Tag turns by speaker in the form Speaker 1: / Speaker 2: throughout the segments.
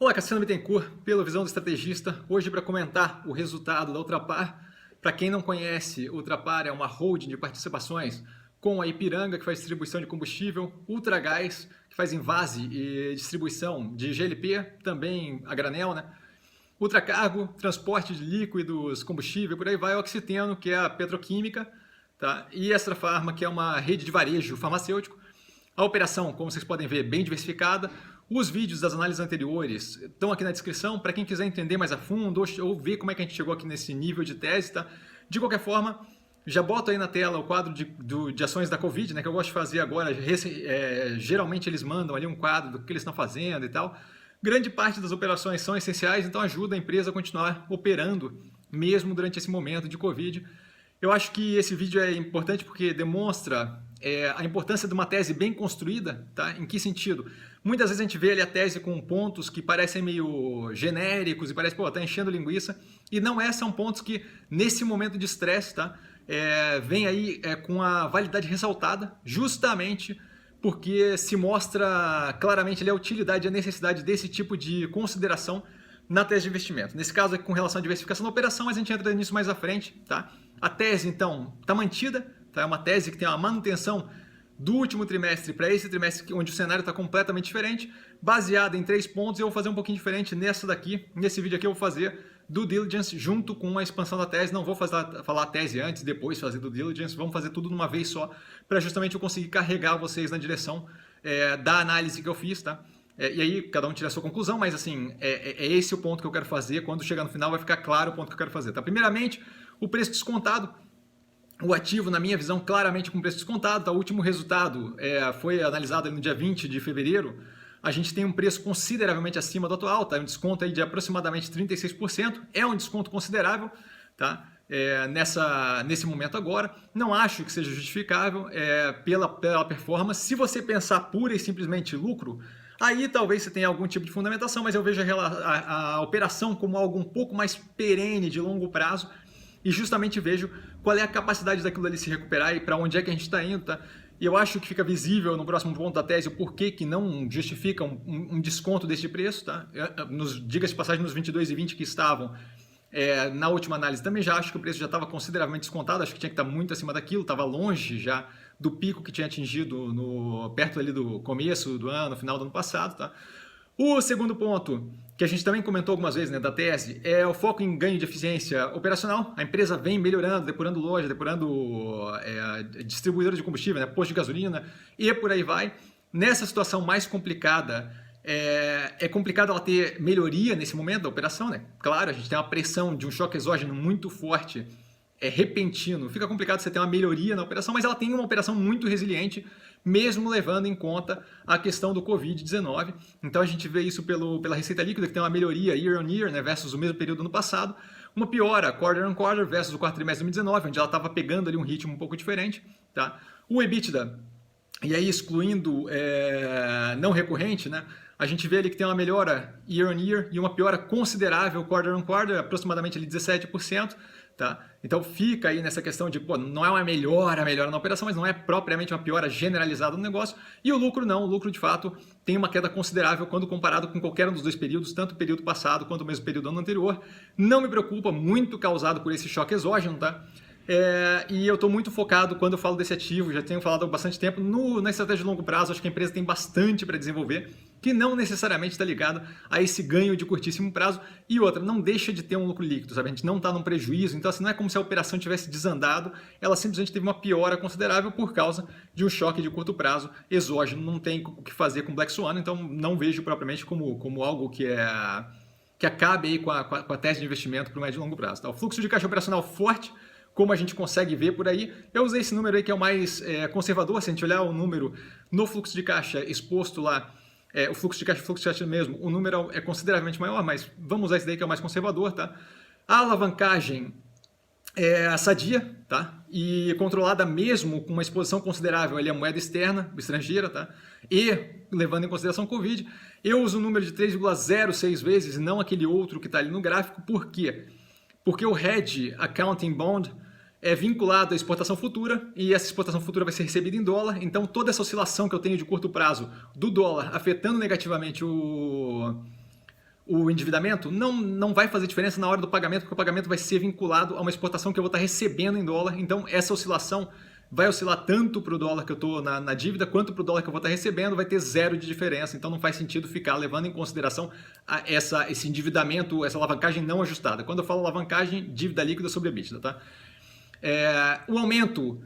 Speaker 1: Olá, Cassiano Bittencourt, pela Visão do Estrategista, hoje para comentar o resultado da Ultrapar. Para quem não conhece, Ultrapar é uma holding de participações com a Ipiranga, que faz distribuição de combustível, Ultragás, que faz invase e distribuição de GLP, também a granel, né? Ultracargo, transporte de líquidos, combustível, por aí vai, Oxiteno, que é a petroquímica, tá? E Extra Farma, que é uma rede de varejo farmacêutico. A operação, como vocês podem ver, bem diversificada. Os vídeos das análises anteriores estão aqui na descrição para quem quiser entender mais a fundo ou ver como é que a gente chegou aqui nesse nível de tese, tá? De qualquer forma, já boto aí na tela o quadro de ações da Covid, né, que eu gosto de fazer agora. Geralmente eles mandam ali um quadro do que eles estão fazendo e tal. Grande parte das operações são essenciais, então ajuda a empresa a continuar operando mesmo durante esse momento de Covid. Eu acho que esse vídeo é importante porque demonstra a importância de uma tese bem construída, tá? Em que sentido? Muitas vezes a gente vê ali a tese com pontos que parecem meio genéricos e parece, pô, tá enchendo linguiça, e não é, são pontos que nesse momento de estresse, tá? Vem aí com a validade ressaltada, justamente porque se mostra claramente ali a utilidade e a necessidade desse tipo de consideração na tese de investimento. Nesse caso aqui com relação à diversificação da operação, mas a gente entra nisso mais à frente, tá? A tese, então, está mantida, tá? É uma tese que tem uma manutenção do último trimestre para esse trimestre, onde o cenário está completamente diferente, baseada em 3 pontos. Eu vou fazer um pouquinho diferente nessa daqui. Nesse vídeo aqui eu vou fazer due diligence junto com a expansão da tese. Não vou falar a tese antes, depois fazer due diligence. Vamos fazer tudo numa vez só, para justamente eu conseguir carregar vocês na direção da análise que eu fiz, tá? E aí cada um tira a sua conclusão, mas assim, é esse o ponto que eu quero fazer. Quando chegar no final vai ficar claro o ponto que eu quero fazer, tá? Primeiramente, o preço descontado. O ativo, na minha visão, claramente com preço descontado. Tá? O último resultado foi analisado no dia 20 de fevereiro. A gente tem um preço consideravelmente acima do atual, tá? Um desconto aí de aproximadamente 36%. É um desconto considerável, tá? Nesse momento agora. Não acho que seja justificável pela performance. Se você pensar pura e simplesmente lucro, aí talvez você tenha algum tipo de fundamentação, mas eu vejo a operação como algo um pouco mais perene, de longo prazo, e justamente vejo qual é a capacidade daquilo ali se recuperar e para onde é que a gente está indo, tá? E eu acho que fica visível no próximo ponto da tese o porquê que não justifica um desconto desse preço, tá? Diga-se de passagem, nos 22 e 20 que estavam na última análise, também já acho que o preço já estava consideravelmente descontado, acho que tinha que estar muito acima daquilo, estava longe já do pico que tinha atingido perto ali do começo do ano, final do ano passado, tá? O segundo ponto, que a gente também comentou algumas vezes, né, da tese, é o foco em ganho de eficiência operacional. A empresa vem melhorando, depurando loja, depurando distribuidora de combustível, né, posto de gasolina e por aí vai. Nessa situação mais complicada, é complicado ela ter melhoria nesse momento da operação, né? Claro, a gente tem uma pressão de um choque exógeno muito forte, repentino. Fica complicado você ter uma melhoria na operação, mas ela tem uma operação muito resiliente, mesmo levando em conta a questão do Covid-19. Então a gente vê isso pela receita líquida, que tem uma melhoria year on year, né, versus o mesmo período do ano passado, uma piora quarter on quarter versus o quarto trimestre de 2019, onde ela estava pegando ali um ritmo um pouco diferente, tá? O EBITDA, e aí excluindo não recorrente, né, a gente vê ali que tem uma melhora year on year e uma piora considerável quarter on quarter, aproximadamente ali 17%. Tá? Então fica aí nessa questão de, pô, não é uma melhora na operação, mas não é propriamente uma piora generalizada no negócio. E o lucro não, o lucro de fato tem uma queda considerável quando comparado com qualquer um dos dois períodos, tanto o período passado quanto o mesmo período do ano anterior. Não me preocupa, muito causado por esse choque exógeno, tá? E eu estou muito focado quando eu falo desse ativo, já tenho falado há bastante tempo, na estratégia de longo prazo. Acho que a empresa tem bastante para desenvolver, que não necessariamente está ligado a esse ganho de curtíssimo prazo. E outra, não deixa de ter um lucro líquido, sabe? A gente não está num prejuízo, então assim, não é como se a operação tivesse desandado, ela simplesmente teve uma piora considerável por causa de um choque de curto prazo exógeno. Não tem o que fazer com Black Swan, então não vejo propriamente como algo que acabe aí com a tese de investimento para o médio e longo prazo. Tá? O fluxo de caixa operacional forte, como a gente consegue ver por aí. Eu usei esse número aí que é o mais conservador. Se a gente olhar o número no fluxo de caixa exposto lá, o fluxo de caixa mesmo, o número é consideravelmente maior, mas vamos usar esse daí que é o mais conservador, tá? A alavancagem é sadia, tá? E controlada mesmo com uma exposição considerável ali à moeda externa, estrangeira, tá? E levando em consideração o Covid, eu uso o número de 3,06 vezes, não aquele outro que está ali no gráfico. Por quê? Porque o Hedge Accounting Bond é vinculado à exportação futura e essa exportação futura vai ser recebida em dólar. Então toda essa oscilação que eu tenho de curto prazo do dólar afetando negativamente o endividamento, não vai fazer diferença na hora do pagamento, porque o pagamento vai ser vinculado a uma exportação que eu vou estar recebendo em dólar. Então, essa oscilação vai oscilar tanto para o dólar que eu estou na dívida, quanto para o dólar que eu vou estar recebendo, vai ter zero de diferença. Então, não faz sentido ficar levando em consideração esse endividamento, essa alavancagem não ajustada. Quando eu falo alavancagem, dívida líquida sobre EBITDA, tá? O aumento...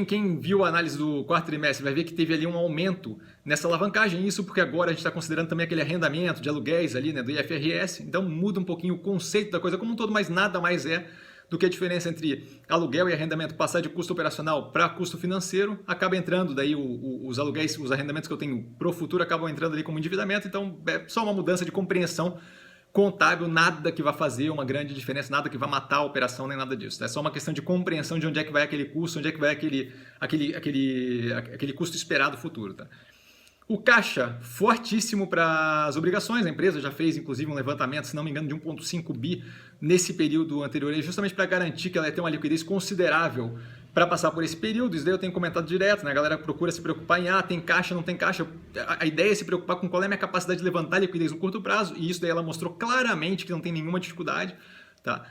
Speaker 1: Quem viu a análise do quarto trimestre vai ver que teve ali um aumento nessa alavancagem, isso porque agora a gente está considerando também aquele arrendamento de aluguéis ali, né, do IFRS, então muda um pouquinho o conceito da coisa como um todo, mas nada mais é do que a diferença entre aluguel e arrendamento passar de custo operacional para custo financeiro, acaba entrando daí os aluguéis, os arrendamentos que eu tenho para o futuro acabam entrando ali como endividamento, então é só uma mudança de compreensão contábil, nada que vai fazer uma grande diferença, nada que vai matar a operação, nem nada disso. É só uma questão de compreensão de onde é que vai aquele custo, onde é que vai aquele custo esperado futuro. Tá? O caixa, fortíssimo para as obrigações, a empresa já fez inclusive um levantamento, se não me engano, de 1,5 bi nesse período anterior, justamente para garantir que ela ia ter uma liquidez considerável para passar por esse período. Isso daí eu tenho comentado direto, né? A galera procura se preocupar em, tem caixa, não tem caixa. A ideia é se preocupar com qual é a minha capacidade de levantar liquidez no curto prazo, e isso daí ela mostrou claramente que não tem nenhuma dificuldade, tá?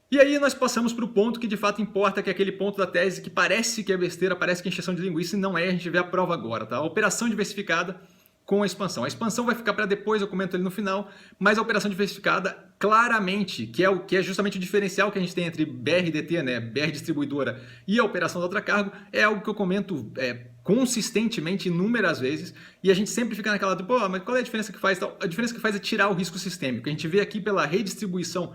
Speaker 1: E aí nós passamos para o ponto que de fato importa, que é aquele ponto da tese que parece que é besteira, parece que é encheção de linguiça, e não é, a gente vê a prova agora, tá? A operação diversificada com a expansão. A expansão vai ficar para depois, eu comento ali no final, mas a operação diversificada, claramente, que é justamente o diferencial que a gente tem entre BRDT, né, BR Distribuidora, e a operação da Ultracargo, é algo que eu comento consistentemente, inúmeras vezes, e a gente sempre fica naquela, mas qual é a diferença que faz? A diferença que faz é tirar o risco sistêmico. A gente vê aqui pela redistribuição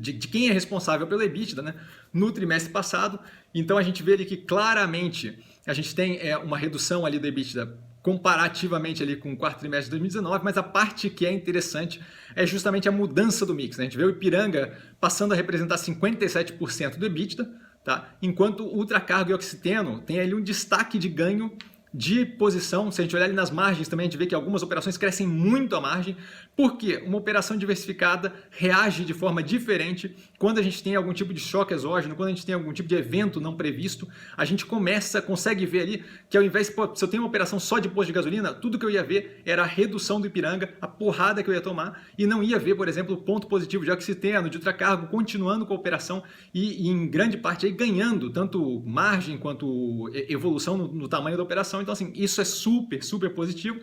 Speaker 1: de quem é responsável pelo EBITDA, né, no trimestre passado. Então a gente vê ali que claramente a gente tem uma redução ali do EBITDA comparativamente ali com o quarto trimestre de 2019, mas a parte que é interessante é justamente a mudança do mix, né? A gente vê o Ipiranga passando a representar 57% do EBITDA, tá? Enquanto o Ultracargo e Oxiteno tem ali um destaque de ganho de posição. Se a gente olhar ali nas margens também, a gente vê que algumas operações crescem muito a margem, porque uma operação diversificada reage de forma diferente quando a gente tem algum tipo de choque exógeno, quando a gente tem algum tipo de evento não previsto. A gente consegue ver ali que ao invés, se eu tenho uma operação só de posto de gasolina, tudo que eu ia ver era a redução do Ipiranga, a porrada que eu ia tomar, e não ia ver, por exemplo, o ponto positivo de Oxiteno, de Ultracargo, continuando com a operação e em grande parte aí ganhando tanto margem quanto evolução no tamanho da operação. Então, assim, isso é super, super positivo,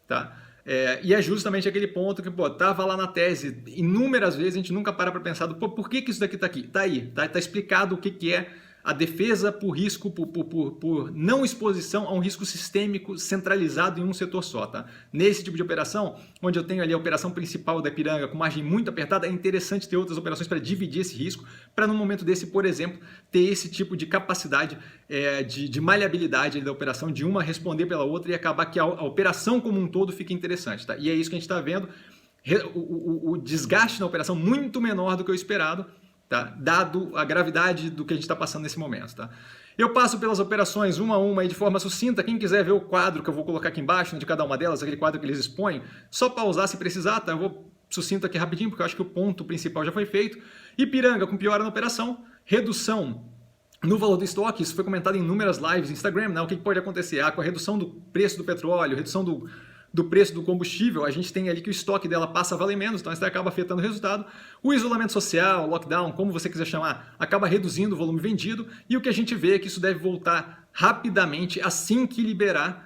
Speaker 1: tá? E é justamente aquele ponto que, tava lá na tese inúmeras vezes, a gente nunca para pensar, por que isso daqui tá aqui? Tá aí, tá explicado o que é a defesa por risco, por não exposição a um risco sistêmico centralizado em um setor só, tá? Nesse tipo de operação, onde eu tenho ali a operação principal da Ipiranga com margem muito apertada, é interessante ter outras operações para dividir esse risco, para no momento desse, por exemplo, ter esse tipo de capacidade de maleabilidade da operação, de uma responder pela outra e acabar que a operação como um todo fique interessante, tá? E é isso que a gente está vendo, o desgaste na operação muito menor do que o esperado, tá? Dado a gravidade do que a gente está passando nesse momento. Tá? Eu passo pelas operações uma a uma aí de forma sucinta. Quem quiser ver o quadro que eu vou colocar aqui embaixo, né, de cada uma delas, aquele quadro que eles expõem, só pausar se precisar, tá? Eu vou sucinto aqui rapidinho, porque eu acho que o ponto principal já foi feito. Ipiranga com piora na operação, redução no valor do estoque, isso foi comentado em inúmeras lives no Instagram, né? O que pode acontecer? Com a redução do preço do petróleo, redução do preço do combustível, a gente tem ali que o estoque dela passa a valer menos, então isso acaba afetando o resultado. O isolamento social, lockdown, como você quiser chamar, acaba reduzindo o volume vendido, e o que a gente vê é que isso deve voltar rapidamente assim que liberar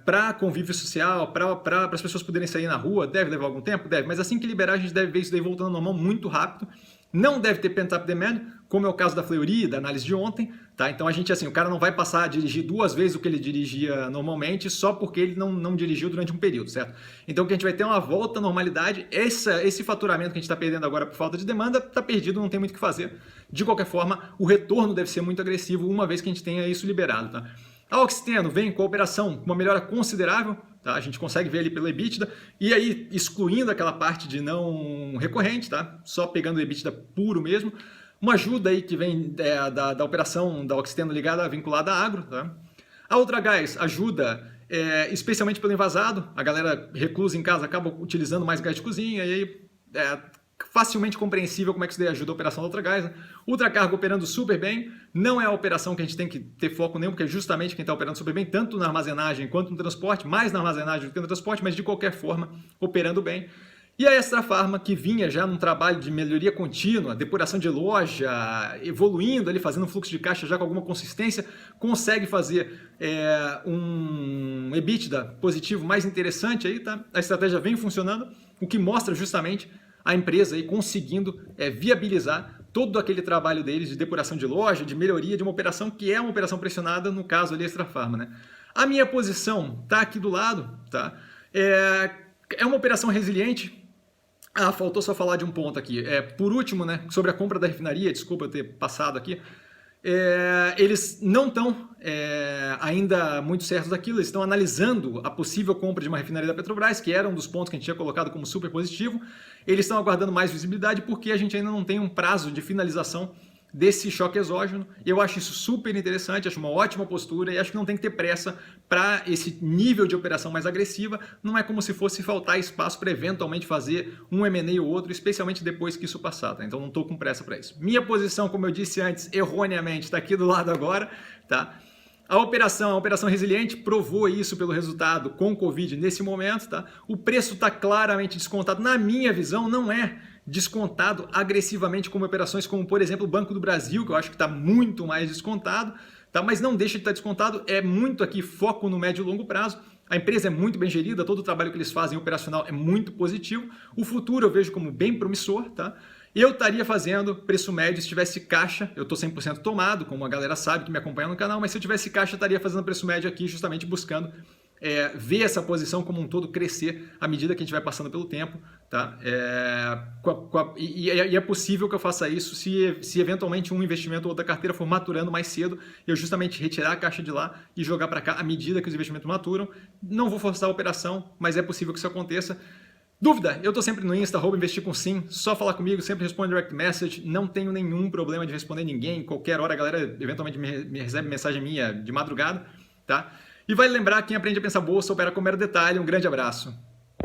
Speaker 1: para convívio social, para as pessoas poderem sair na rua. Deve levar algum tempo? Deve, mas assim que liberar a gente deve ver isso daí voltando ao normal muito rápido. Não deve ter pent-up demand, como é o caso da Fleury, da análise de ontem, tá? Então a gente, assim, o cara não vai passar a dirigir 2 vezes o que ele dirigia normalmente só porque ele não dirigiu durante um período, certo? Então o que a gente vai ter é uma volta à normalidade. Esse faturamento que a gente está perdendo agora por falta de demanda está perdido, não tem muito o que fazer. De qualquer forma, o retorno deve ser muito agressivo uma vez que a gente tenha isso liberado, tá? A Oxiteno vem com a operação com uma melhora considerável, tá? A gente consegue ver ali pelo EBITDA, e aí excluindo aquela parte de não recorrente, tá? Só pegando o EBITDA puro mesmo. Uma ajuda aí que vem da operação da Oxiteno ligada, vinculada à agro, tá? A Ultragás ajuda especialmente pelo envasado, a galera reclusa em casa acaba utilizando mais gás de cozinha, e aí facilmente compreensível como é que isso daí ajuda a operação da Ultragás. Né? Ultracargo operando super bem, não é a operação que a gente tem que ter foco nenhum, porque é justamente quem está operando super bem, tanto na armazenagem quanto no transporte, mais na armazenagem do que no transporte, mas de qualquer forma operando bem. E a Extra Farma, que vinha já num trabalho de melhoria contínua, depuração de loja, evoluindo ali, fazendo um fluxo de caixa já com alguma consistência, consegue fazer um EBITDA positivo mais interessante aí, tá? A estratégia vem funcionando, o que mostra justamente a empresa aí conseguindo viabilizar todo aquele trabalho deles de depuração de loja, de melhoria de uma operação que é uma operação pressionada, no caso ali Extra Farma, né? A minha posição tá aqui do lado, tá? É uma operação resiliente. Ah, faltou só falar de um ponto aqui. Por último, né, sobre a compra da refinaria, desculpa eu ter passado aqui, eles não estão ainda muito certos daquilo, eles estão analisando a possível compra de uma refinaria da Petrobras, que era um dos pontos que a gente tinha colocado como super positivo. Eles estão aguardando mais visibilidade porque a gente ainda não tem um prazo de finalização desse choque exógeno. Eu acho isso super interessante, acho uma ótima postura e acho que não tem que ter pressa para esse nível de operação mais agressiva. Não é como se fosse faltar espaço para eventualmente fazer um M&A ou outro, especialmente depois que isso passar, tá? Então não estou com pressa para isso. Minha posição, como eu disse antes, erroneamente, está aqui do lado agora, tá? A operação resiliente provou isso pelo resultado com o Covid nesse momento, tá? O preço está claramente descontado. Na minha visão, não é descontado agressivamente como operações como, por exemplo, o Banco do Brasil, que eu acho que está muito mais descontado, tá? Mas não deixa de estar descontado, é muito aqui foco no médio e longo prazo. A empresa é muito bem gerida, todo o trabalho que eles fazem operacional é muito positivo. O futuro eu vejo como bem promissor, tá? Eu estaria fazendo preço médio se tivesse caixa, eu estou 100% tomado, como a galera sabe que me acompanha no canal, mas se eu tivesse caixa, eu estaria fazendo preço médio aqui justamente buscando ver essa posição como um todo crescer à medida que a gente vai passando pelo tempo, tá? E é possível que eu faça isso se eventualmente um investimento ou outra carteira for maturando mais cedo, eu justamente retirar a caixa de lá e jogar para cá à medida que os investimentos maturam. Não vou forçar a operação, mas é possível que isso aconteça. Dúvida? Eu estou sempre no Insta, @investir com sim, só falar comigo, sempre respondo direct message, não tenho nenhum problema de responder ninguém, qualquer hora a galera eventualmente me recebe mensagem minha de madrugada, tá? E vale lembrar, quem aprende a pensar bolsa opera com mero detalhe. Um grande abraço.